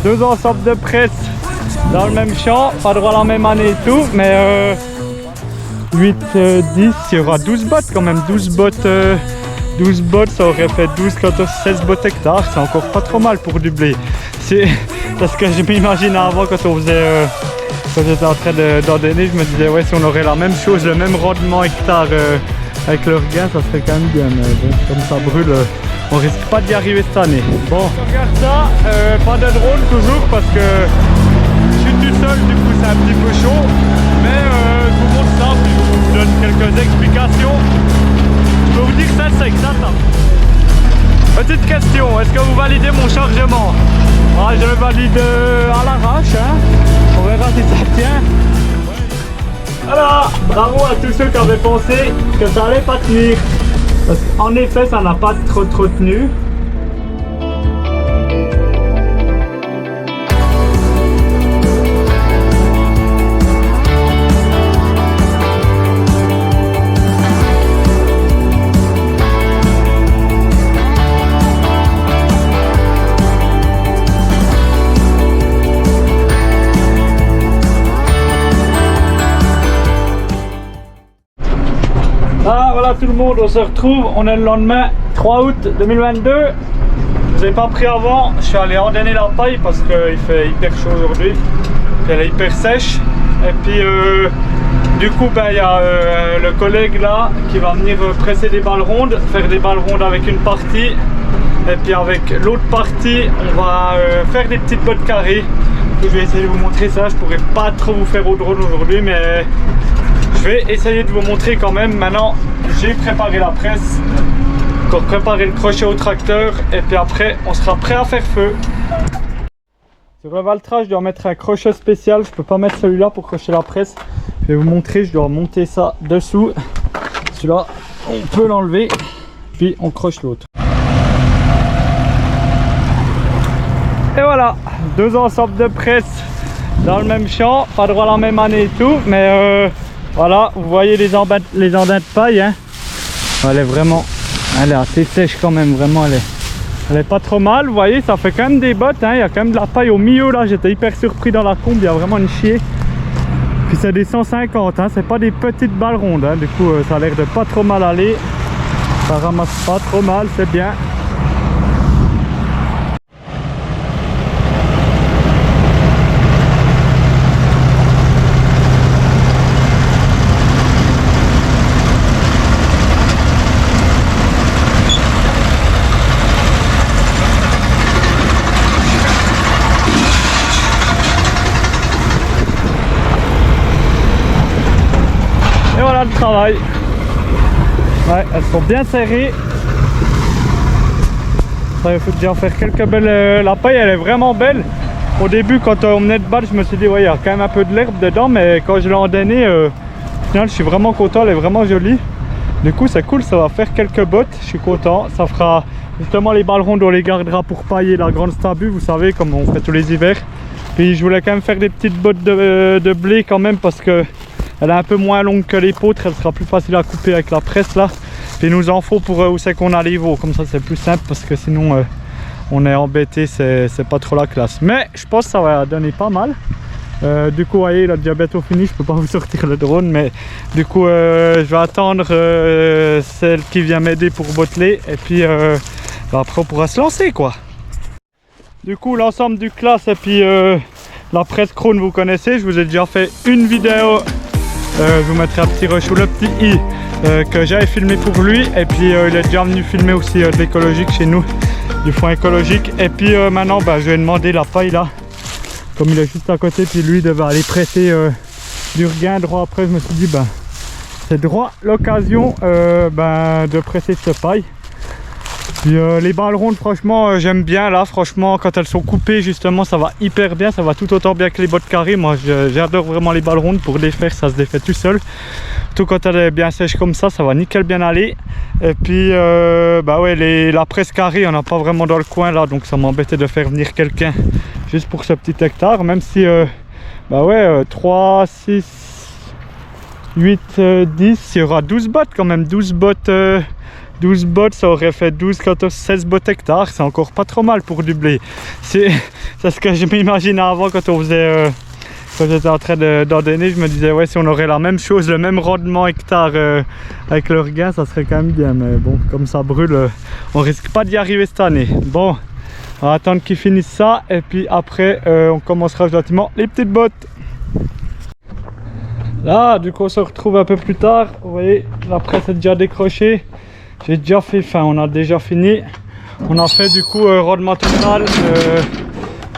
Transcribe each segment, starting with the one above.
2 ensembles de presse dans le même champ, pas droit la même année et tout, mais 8, 10, il y aura 12 bottes quand même, 12 bottes, ça aurait fait 12, 14, 16 bottes hectares, c'est encore pas trop mal pour du blé. C'est parce que je m'imaginais avant quand on faisait, quand j'étais en train d'ordonner, je me disais ouais, si on aurait la même chose, le même rendement hectare avec le regain, ça serait quand même bien, mais bon, comme ça brûle, on risque pas d'y arriver cette année. Bon, on regarde ça, pas de drone toujours parce que je suis tout seul, du coup c'est un petit peu chaud, mais je vous montre ça, puis je vous donne quelques explications. Je peux vous dire que ça sec, ça tape. Petite question, est-ce que vous validez mon chargement? Ah, je le valide à l'arrache, hein. On verra si ça tient. Alors, bravo à tous ceux qui avaient pensé que ça allait pas tenir. Parce qu'en effet, ça n'a pas trop tenu. Ah voilà tout le monde, on se retrouve, on est le lendemain 3 août 2022. Je vous ai pas pris avant, je suis allé ordonner la paille parce qu'il fait hyper chaud aujourd'hui. Puis elle est hyper sèche. Et puis du coup il y a le collègue là qui va venir presser des balles rondes, faire des balles rondes avec une partie. Et puis avec l'autre partie on va faire des petites bottes carrées. Je vais essayer de vous montrer ça, je pourrais pas trop vous faire au drone aujourd'hui mais je vais essayer de vous montrer quand même. Maintenant j'ai préparé la presse, encore préparé le crochet au tracteur et puis après on sera prêt à faire feu. Sur le Valtra je dois mettre un crochet spécial, je peux pas mettre celui-là pour crocher la presse. Je vais vous montrer, je dois monter ça dessous. Celui-là on peut l'enlever puis on croche l'autre. Et voilà, 2 ensembles de presse dans le même champ, pas droit la même année et tout, mais voilà, vous voyez les andins de paille, hein. Elle est assez sèche quand même, vraiment, elle est pas trop mal, vous voyez, ça fait quand même des bottes, hein. Il y a quand même de la paille au milieu là, j'étais hyper surpris dans la combe, il y a vraiment une chier. Puis c'est des 150, hein. C'est pas des petites balles rondes, hein. Du coup ça a l'air de pas trop mal aller, ça ramasse pas trop mal, c'est bien. Le travail, ouais, elles sont bien serrées. Ça, il faut déjà faire quelques belles. La paille elle est vraiment belle. Au début quand on menait de balle je me suis dit ouais, il y a quand même un peu de l'herbe dedans, mais quand je l'ai endonnée au final je suis vraiment content, elle est vraiment jolie. Du coup c'est cool, ça va faire quelques bottes, je suis content. Ça fera justement les balles rondes, on les gardera pour pailler la grande stabu, vous savez comme on fait tous les hivers. Puis je voulais quand même faire des petites bottes de blé quand même parce que elle est un peu moins longue que les poutres, elle sera plus facile à couper avec la presse là. Puis il nous en faut pour où c'est qu'on a les veaux, comme ça c'est plus simple parce que sinon on est embêté, c'est pas trop la classe. Mais je pense que ça va donner pas mal. Du coup vous voyez il a déjà bientôt fini, je peux pas vous sortir le drone, mais du coup je vais attendre celle qui vient m'aider pour botteler et puis après on pourra se lancer quoi. Du coup l'ensemble du classe et puis la presse Krone vous connaissez, je vous ai déjà fait une vidéo. Je vous mettrai un petit rush ou le petit i que j'avais filmé pour lui et puis il est déjà venu filmer aussi de l'écologique chez nous, du foin écologique. Et puis maintenant je vais demander la paille là, comme il est juste à côté, puis lui devait aller presser du regain droit. Après je me suis dit c'est droit l'occasion de presser cette paille. Puis les balles rondes franchement j'aime bien là, franchement quand elles sont coupées justement ça va hyper bien, ça va tout autant bien que les bottes carrées. Moi j'adore vraiment les balles rondes, pour les faire ça se défait tout seul. Tout quand elle est bien sèche comme ça va nickel bien aller. Et puis ouais, la presse carrée on n'a pas vraiment dans le coin là, donc ça m'embêtait de faire venir quelqu'un juste pour ce petit hectare, même si 3, 6, 8, 10, il y aura 12 bottes quand même, 12 bottes 12 bottes, ça aurait fait 12, 14, 16 bottes hectares. C'est encore pas trop mal pour du blé. C'est ce que je m'imaginais avant quand on faisait... quand j'étais en train d'ordonner, je me disais ouais, si on aurait la même chose, le même rendement hectare avec le regain, ça serait quand même bien. Mais bon, comme ça brûle, on risque pas d'y arriver cette année. Bon, on va attendre qu'ils finissent ça et puis après on commencera gentiment les petites bottes. Là, du coup, on se retrouve un peu plus tard. Vous voyez, la presse est déjà décrochée. J'ai déjà fait, enfin, on a déjà fini. On a fait du coup rendement total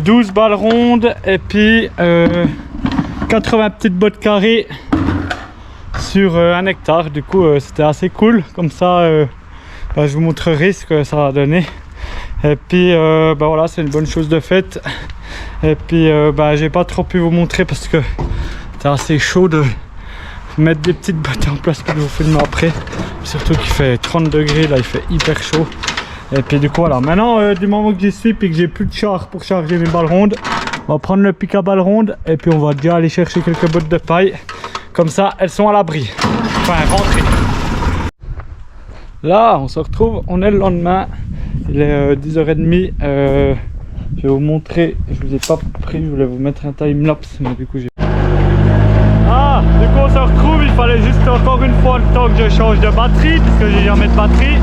12 balles rondes et puis 80 petites bottes carrées sur 1 hectare. Du coup, c'était assez cool. Comme ça, je vous montrerai ce que ça a donné. Et puis, voilà, c'est une bonne chose de faite. Et puis, j'ai pas trop pu vous montrer parce que c'est assez chaud de mettre des petites bottes en place que je vous filme après. Surtout qu'il fait 30 degrés, là il fait hyper chaud. Et puis du coup voilà, maintenant du moment que j'y suis et que j'ai plus de char pour charger mes balles rondes, on va prendre le pic à balles rondes et puis on va déjà aller chercher quelques bottes de paille. Comme ça elles sont à l'abri, enfin rentrées. Là on se retrouve, on est le lendemain, il est 10h30. Je vais vous montrer, je vous ai pas pris, je voulais vous mettre un time-lapse mais du coup j'ai... Du coup on se retrouve, il fallait juste encore une fois le temps que je change de batterie puisque j'ai jamais de batterie.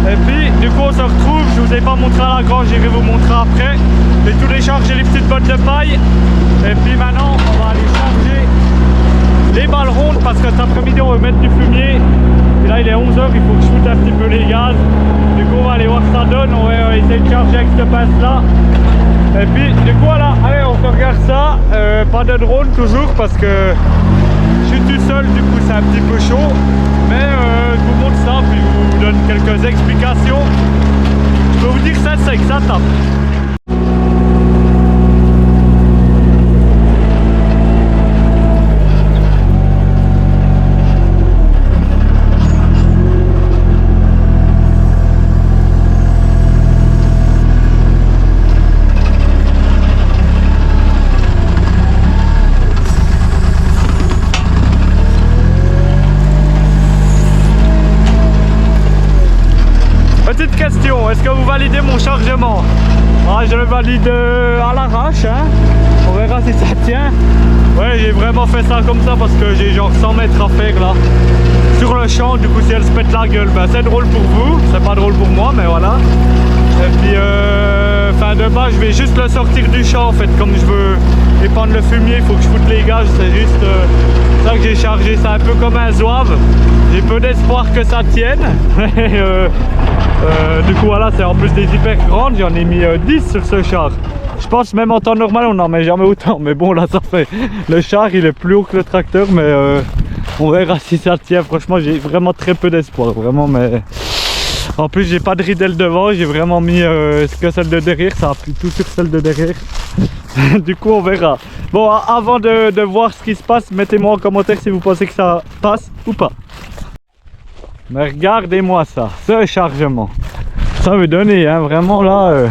Et puis du coup on se retrouve, je vous ai pas montré à la grange, je vais vous montrer après. J'ai tout déchargé les petites bottes de paille. Et puis maintenant on va aller charger les balles rondes parce que cet après-midi on va mettre du fumier. Et là il est 11h, il faut que je foute un petit peu les gaz. Du coup on va aller voir ce que ça donne, on va essayer de charger avec cette pince là. Et puis du coup voilà, allez on se regarde ça, pas de drone toujours parce que je suis tout seul, du coup c'est un petit peu chaud, mais je vous montre ça, puis je vous donne quelques explications. Je peux vous dire que ça c'est que ça tape. Petite question, est-ce que vous validez mon chargement? Je le valide à l'arrache, hein. On verra si ça tient. Ouais, j'ai vraiment fait ça comme ça parce que j'ai genre 100 mètres à faire là sur le champ. Du coup si elle se pète la gueule, c'est drôle pour vous, c'est pas drôle pour moi, mais voilà. Et puis de base je vais juste le sortir du champ en fait, comme je veux épandre le fumier, il faut que je foute les gages, c'est juste ça que j'ai chargé. C'est un peu comme un zouave, j'ai peu d'espoir que ça tienne. Du coup voilà, c'est en plus des hyper grandes, j'en ai mis 10 sur ce char. Je pense même en temps normal on n'en met jamais autant, mais bon là ça fait, le char il est plus haut que le tracteur, mais on verra si ça tient. Franchement j'ai vraiment très peu d'espoir, vraiment, mais en plus j'ai pas de ridelle devant, j'ai vraiment mis que celle de derrière, ça appuie tout sur celle de derrière. Du coup on verra. Bon, avant de voir ce qui se passe, mettez-moi en commentaire si vous pensez que ça passe ou pas. Mais regardez-moi ça, ce chargement. Ça veut donner, hein, vraiment là.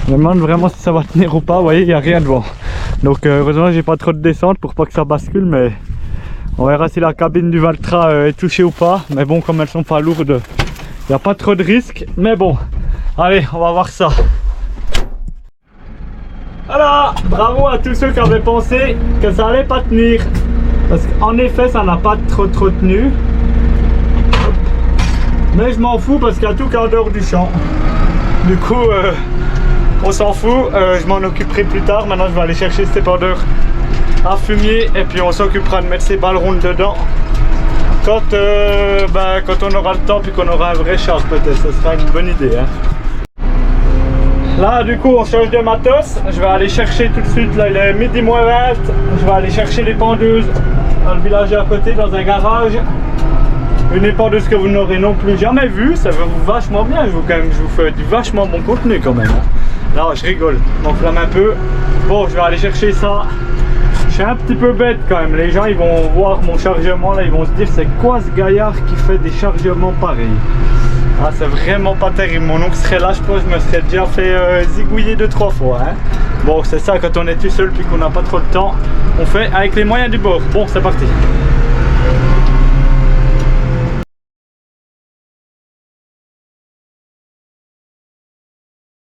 Je me demande vraiment si ça va tenir ou pas. Vous voyez, il n'y a rien devant. Donc heureusement j'ai pas trop de descente pour pas que ça bascule, mais on verra si la cabine du Valtra est touchée ou pas. Mais bon, comme elles sont pas lourdes, il n'y a pas trop de risques. Mais bon, allez, on va voir ça. Voilà, bravo à tous ceux qui avaient pensé que ça allait pas tenir. Parce qu'en effet, ça n'a pas trop tenu. Mais je m'en fous parce qu'il y a tout qu'en dehors du champ. Du coup, on s'en fout. Je m'en occuperai plus tard. Maintenant, je vais aller chercher cet épandeur à fumier. Et puis, on s'occupera de mettre ces balles rondes dedans. Quand on aura le temps, puis qu'on aura un vrai char, peut-être. Ce sera une bonne idée. Hein. Là, du coup, on change de matos. Je vais aller chercher tout de suite. Là, il est midi moins 20. Je vais aller chercher les pendeuses dans le village à côté, dans un garage. Une épandeuse que vous n'aurez non plus jamais vue, ça va vous vachement bien, je vous fais du vachement bon contenu quand même. Là je rigole, je m'enflamme un peu. Bon, je vais aller chercher ça. Je suis un petit peu bête quand même, les gens ils vont voir mon chargement là, ils vont se dire c'est quoi ce gaillard qui fait des chargements pareils. Ah, c'est vraiment pas terrible, mon oncle serait là, je pense que je me serais déjà fait zigouiller 2-3 fois. Hein. Bon, c'est ça quand on est tout seul puis qu'on n'a pas trop de temps, on fait avec les moyens du bord. Bon, c'est parti.